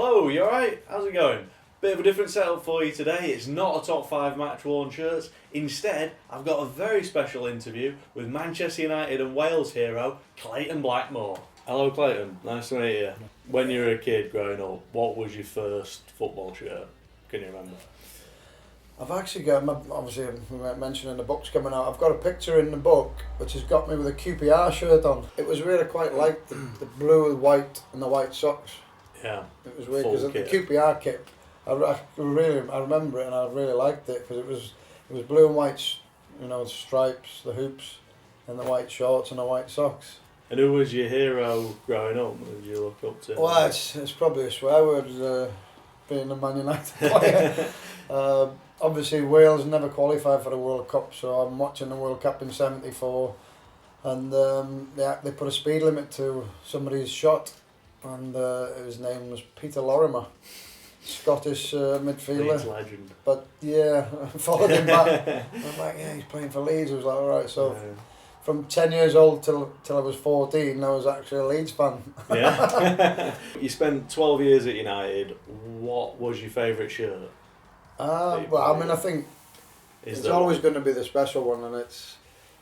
Hello, you alright? How's it going? Bit of a different setup for you today. It's not a top 5 match worn shirts. Instead, I've got a very special interview with Manchester United and Wales hero Clayton Blackmore. Hello Clayton, nice to meet you. When you were a kid growing up, what was your first football shirt? Can you remember? I've actually got, obviously we were mentioning the book's coming out, I've got a picture in the book which has got me with a QPR shirt on. It was really quite like the blue with white and the white socks. Yeah. It was weird because the QPR kit, I remember it and I really liked it because it was blue and white, stripes, the hoops, and the white shorts and the white socks. And who was your hero growing up? Who did you look up to? Well, it's probably a swear word, being a Man United player. Obviously Wales never qualified for the World Cup, so I'm watching the World Cup in '74, and they put a speed limit to somebody's shot, and his name was Peter Lorimer, Scottish midfielder. Leeds legend. But yeah, I followed him back. I'm like, yeah, he's playing for Leeds. I was like, alright, so from 10 years old till I was 14, I was actually a Leeds fan. Yeah. You spent 12 years at United. What was your favourite shirt? I think it's always going to be the special one, and it's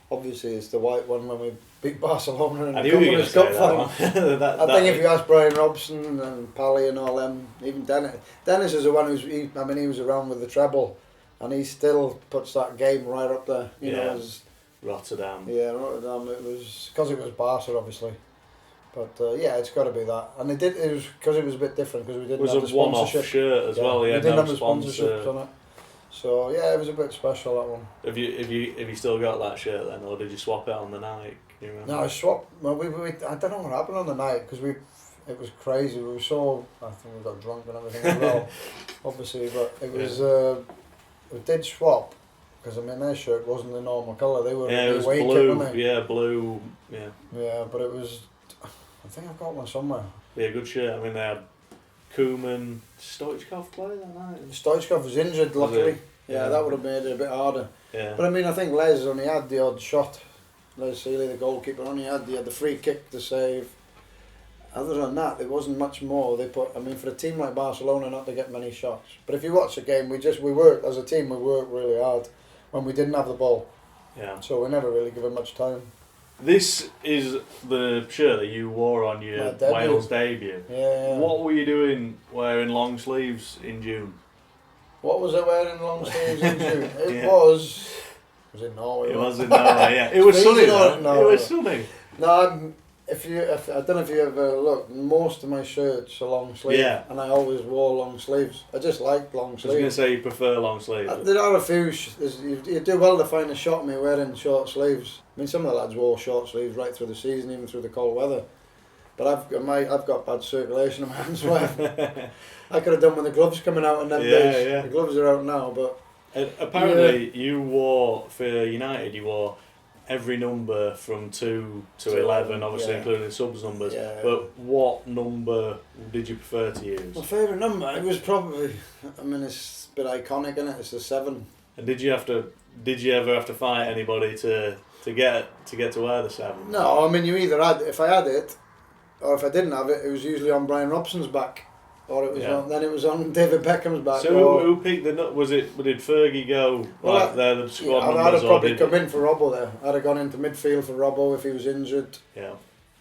the white one when we beat Barcelona in the Cup final. I think if you ask Brian Robson and Pally and all them, even Dennis is the one he was around with the treble, and he still puts that game right up there. You know, as Rotterdam. Yeah, Rotterdam. It was because it was Barca, obviously. But it's got to be that, and it was because it was a bit different because we didn't have the sponsorship. It was a one-off shirt as well. We Yeah, didn't have the sponsorships on it, so yeah, it was a bit special, that one. Have you still got that shirt then, or did you swap it on the night? Can you remember? No, I swapped. Well, I don't know what happened on the night because it was crazy. We were I think we got drunk and everything as well, obviously. But it was we did swap because their shirt wasn't the normal colour. They were it was away blue. kit, weren't they? Yeah, blue. Yeah. Yeah, but it was. I think I've got one somewhere. Yeah, good shirt. I mean, they had Koeman, Stoichkov play that night. Stoichkov was injured, luckily. Yeah, that would have made it a bit harder. Yeah. But I mean, I think Les only had the odd shot. Les Seeley, the goalkeeper, only had the free kick to save. Other than that, there wasn't much more. For a team like Barcelona, not to get many shots. But if you watch the game, we worked as a team. We worked really hard when we didn't have the ball. Yeah. So we never really given much time. This is the shirt that you wore on your Wales debut. Yeah. What were you doing wearing long sleeves in June? What was I wearing long sleeves in June? It was in Norway. It was in Norway, yeah. It was sunny though. It was sunny. No, I don't know if you ever look, most of my shirts are long sleeves. Yeah. And I always wore long sleeves. I just like long sleeves. I was going to say you prefer long sleeves. There are a few, you do well to find a shot of me wearing short sleeves. I mean, some of the lads wore short sleeves right through the season, even through the cold weather. But I've got bad circulation in my hands. I could have done with the gloves coming out in them days. Yeah. The gloves are out now, but... Apparently you wore, for United, every number from 2 to 11, obviously including subs numbers. Yeah. But what number did you prefer to use? My favourite number, it was probably, it's a bit iconic, isn't it? It's the 7. And did you ever have to fight anybody to get to wear the 7? No, you either had, if I had it, or if I didn't have it, it was usually on Brian Robson's back. Or it was then it was on David Beckham's back. So who picked the nut? Did Fergie go the squad numbers? I'd have probably come in for Robbo there. I'd have gone into midfield for Robbo if he was injured. Yeah.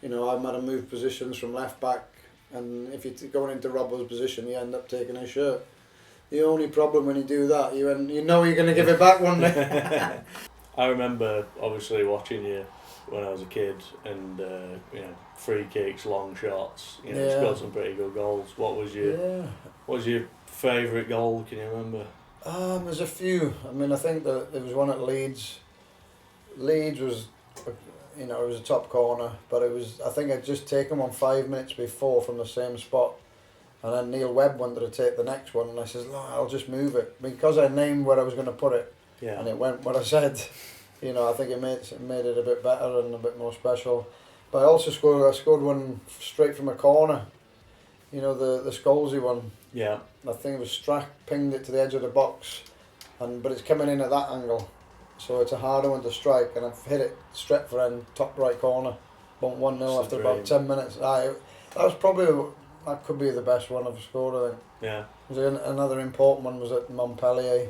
I might have moved positions from left back, and if you're going into Robbo's position, you end up taking his shirt. The only problem when you do that, you're going to give it back one day. I remember obviously watching you when I was a kid, and free kicks, long shots. Scored some pretty good goals. What was your favourite goal? Can you remember? There's a few. I think that there was one at Leeds. Leeds was, it was a top corner, but I think I'd just taken one 5 minutes before from the same spot, and then Neil Webb wanted to take the next one, and I says, "No, I'll just move it," because I named where I was going to put it, and it went what I said. I think it made it a bit better and a bit more special. But I also scored one straight from a corner. The Scholesy one. Yeah. I think it was Strack pinged it to the edge of the box, but it's coming in at that angle, so it's a harder one to strike. And I've hit it Stretford end, top right corner, 1-0 after about 10 minutes. That was probably that could be the best one I've scored, I think. Yeah. Another important one was at Montpellier.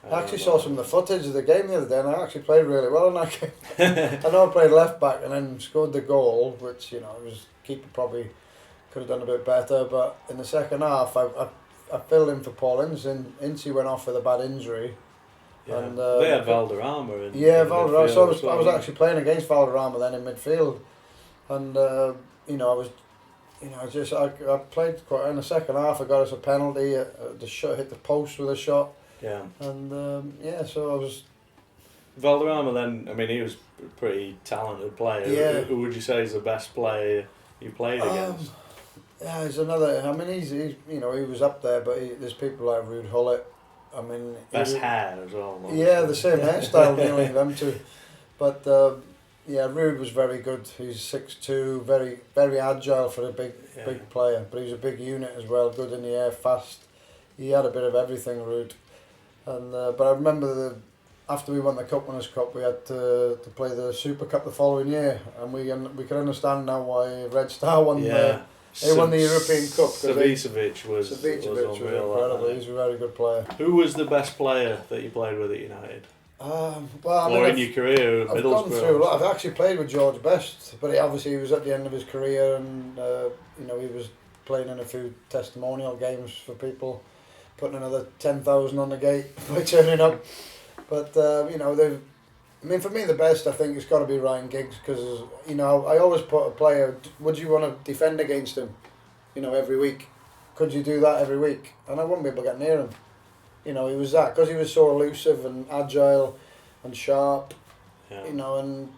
I actually saw some of the footage of the game the other day, and I actually played really well in that game. I know I played left back and then scored the goal, which, you know, was keeper probably could have done a bit better. But in the second half, I filled in for Paul Ince. Ince went off with a bad injury. Yeah. And they had Valderrama in Valderrama. So I was well. actually playing against Valderrama then in midfield, and you know, I played quite in the second half. I got us a penalty. The shot hit the post with a shot. Yeah. And so I was. Valderrama then, I mean, he was a pretty talented player. Yeah. Who would you say is the best player you played against? Yeah, he's another. I mean, he's you know, he was up there, but there's people like Ruud Gullit. I mean, best hair as well. Yeah, the same hairstyle, nearly them two. But yeah, Ruud was very good. He's 6'2", very very agile for a big player. But he was a big unit as well. Good in the air, fast. He had a bit of everything, Ruud. And but I remember after we won the Cup Winners' Cup, we had to play the Super Cup the following year, and we can understand now why Red Star won. They won the European Cup. Savicevic was incredible. He's a very good player. Who was the best player that you played with at United? In your career at Middlesbrough? I've gone through a lot. I've actually played with George Best, but he was at the end of his career, and you know, he was playing in a few testimonial games for people, putting another 10,000 on the gate by turning up. But you know, for me, the best I think has got to be Ryan Giggs, because you know, I always put a player. Would you want to defend against him? You know, every week. Could you do that every week? And I wouldn't be able to get near him. You know, he was that because he was so elusive and agile and sharp. Yeah. You know, and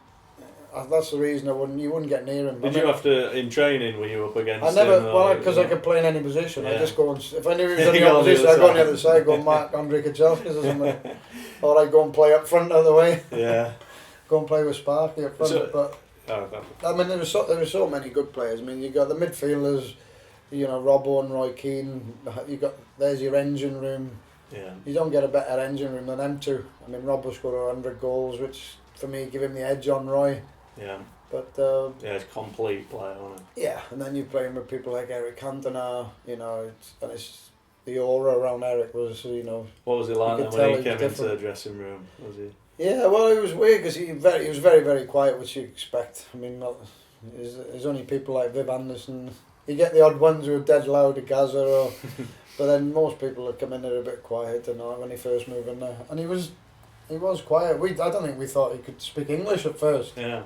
that's the reason you wouldn't get near him. Did you have to, in training, were you up against I never, him? because I could play in any position. Yeah. I just go and, if I knew he was on the opposition, I'd go on the other side, go Mark Andre Kaczynskis or something. Or I'd go and play up front out of the way. Yeah. Go and play with Sparky up front. But I mean, there were so many good players. I mean, you got the midfielders, you know, Robbo and Roy Keane. There's your engine room. Yeah. You don't get a better engine room than them two. I mean, Robbo scored 100 goals, which for me give him the edge on Roy. Yeah. But it's a complete player, wasn't it? Yeah, and then you're playing with people like Eric Cantona, you know, it's the aura around Eric was, you know. What was it like then when he came into the dressing room? Was he? Yeah, well, it was weird because he was very, very quiet, which you expect. I mean, there's only people like Viv Anderson. You get the odd ones who are dead loud, a Gaza, but then most people that come in there a bit quiet, and when he first moved in there, and he was quiet. I don't think we thought he could speak English at first. Yeah.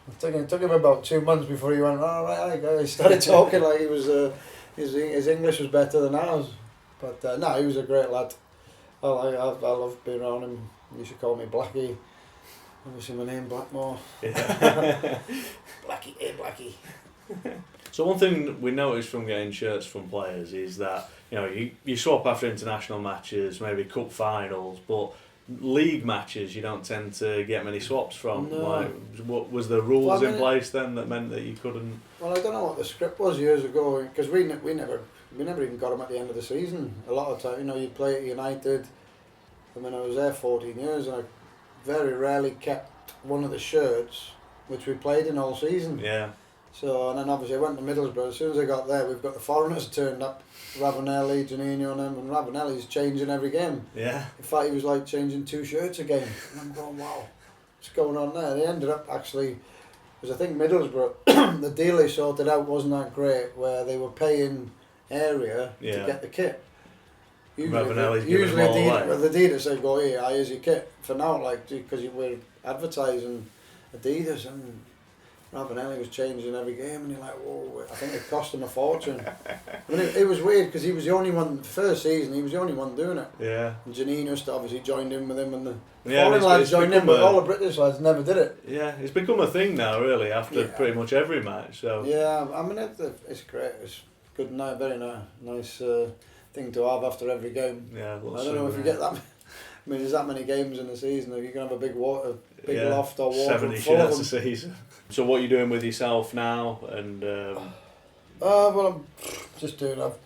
It took him about 2 months before he went, all right, he started talking like he was, his English was better than ours. But no, he was a great lad. I love being around him. You should call me Blackie. Obviously my name Blackmore. Yeah. Blackie, hey Blackie. So one thing we noticed from getting shirts from players is that, you know, you swap after international matches, maybe cup finals, but league matches you don't tend to get many swaps from. No. Like, what was the rules in place then that meant that you couldn't? Well, I don't know what the script was years ago, because we never even got them at the end of the season. A lot of time, you know, you play at United. I mean, I was there 14 years, and I very rarely kept one of the shirts which we played in all season. Yeah. So, and then obviously I went to Middlesbrough. As soon as I got there, we've got the foreigners turned up, Ravanelli, Juninho and them, and Ravanelli's changing every game. Yeah. In fact, he was like changing 2 shirts a game. And I'm going, wow, what's going on there? They ended up actually, because I think Middlesbrough, the deal they sorted out wasn't that great, where they were paying area to get the kit. Usually Adidas they go, hey, here's your kit. For now, like, because we're advertising Adidas, and Ravanelli was changing every game, and you're like, whoa, I think it cost him a fortune. I mean, it was weird because he was the only one, first season, he was the only one doing it. Yeah. And Juninho obviously joined in with him, and the foreign lads joined in, but all the British lads never did it. Yeah, it's become a thing now, really, after pretty much every match. So. Yeah, I mean, it's great. It's good, very nice thing to have after every game. Yeah, I don't know if you get that. I mean, there's that many games in the season. If you can have a big loft or water 70 shirts a season. So what are you doing with yourself now? And well, I'm just doing. I've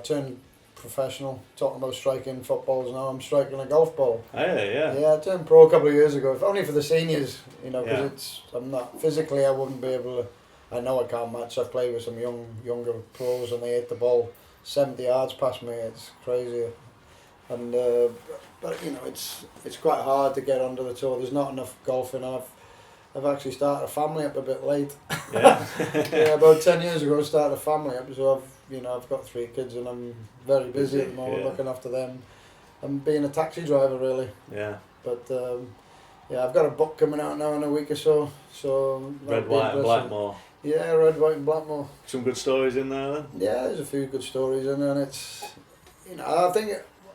turned professional. Talking about striking footballs now. I'm striking a golf ball. Yeah, I turned pro a couple of years ago. If only for the seniors, you know, because I'm not physically. I wouldn't be able to. I know I can't match. I've played with some younger pros and they hit the ball 70 yards past me. It's crazy. And but you know, it's quite hard to get under the tour. There's not enough golfing. I've actually started a family up a bit late. Yeah. Yeah, about 10 years ago I started a family up, so I've got 3 kids and I'm very busy at the moment, looking after them and being a taxi driver really. Yeah. But yeah, I've got a book coming out now in a week or so. So Red, White and Blackmore. Yeah, Red, White and Blackmore. Some good stories in there then? Yeah, there's a few good stories in there, and it's, you know, I think,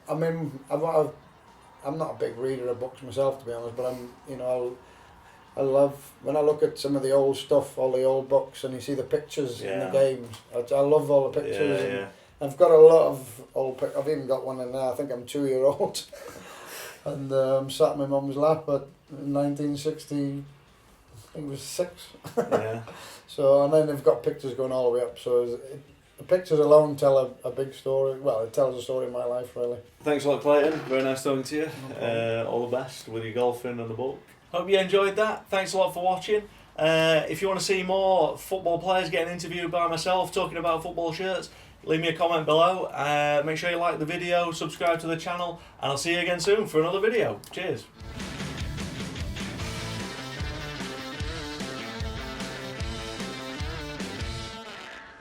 I mean, I'm not a big reader of books myself, to be honest, but I love, when I look at some of the old stuff, all the old books, and you see the pictures in the games. I love all the pictures. Yeah, and yeah. I've got a lot of old pictures. I've even got one in there. I think I'm 2-year-old. And I'm sat in my mum's lap at 1960, I think it was 6. Yeah. So, and then they've got pictures going all the way up. So the pictures alone tell a big story. Well, it tells a story in my life, really. Thanks a lot, Clayton. Very nice talking to you. All the best with your golfing and the book. Hope you enjoyed that. Thanks a lot for watching. If you want to see more football players getting interviewed by myself talking about football shirts, leave me a comment below. Make sure you like the video, subscribe to the channel, and I'll see you again soon for another video. Cheers.